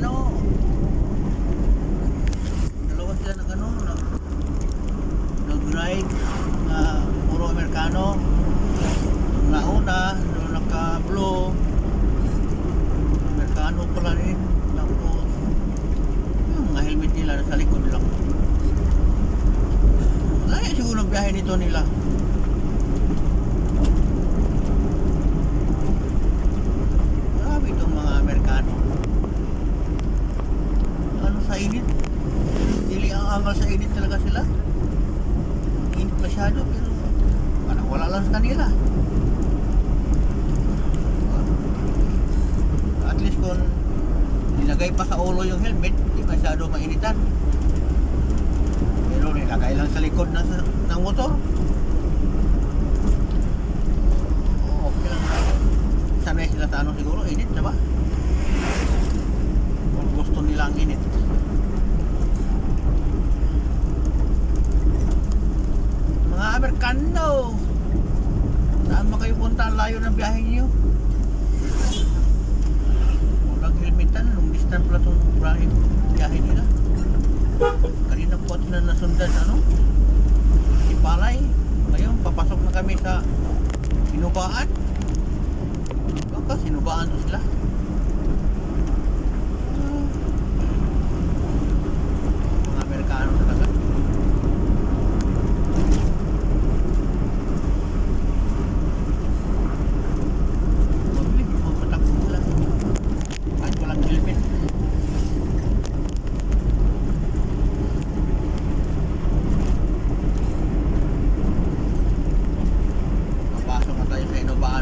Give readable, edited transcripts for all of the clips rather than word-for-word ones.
Amerikano. Dalawa sila nag-ride na puro Amerikano. Yung nauna, yung naka-blue, Amerikano pala rin. Tapos yung mga helmet nila nasa likod lang. Laya siguro ang biyahe nito nila. Grabe itong mga Amerikano. Ano sa init? Dili ang angal sa init talaga sila. Init masyado pero parang wala lang sa kanila. At least kung nilagay pa sa ulo yung helmet, hindi masyado mainitan. Pero nilagay lang sa likod ng motor. Okay lang. Sanay sila sa ano siguro, init, diba? Kung gusto nila ang init. Mga Amerikano, saan ba kayo punta? Ang layo ng biyahe niyo. Walang helmetan, long distance pala itong biyahe nila. Kanina po at na nasundan si Palay. Ngayon papasok na kami sa Sinubaan. Baka Sinubaan to sila. Mga Amerikano talaga. Mabilis mo patakbo nila kahit walang helmet.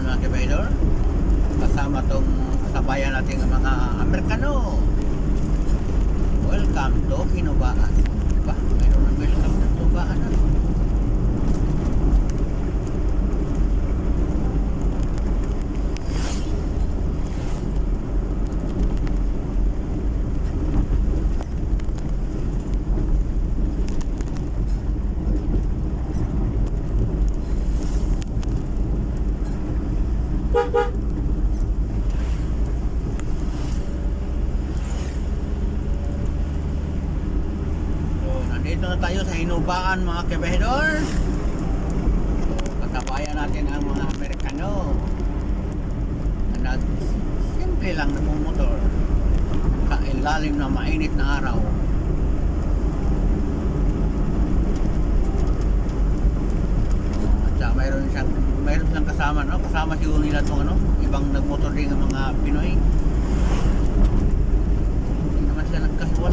Mga kabidor, kasama tong kasabayan natin ang mga Amerikano. Welcome to Sinubaan. Diba? Mayroon ng welcome ng Sinubaan na. Nandito na tayo sa Sinubaan mga kabidor. Kasabayan natin ang mga Amerikano na simple lang na motor sa ilalim na mainit na araw. At saka mayroon silang kasama, kasama siguro nila itong ibang nagmotor din ng mga Pinoy. Hindi naman sila nagkaswa.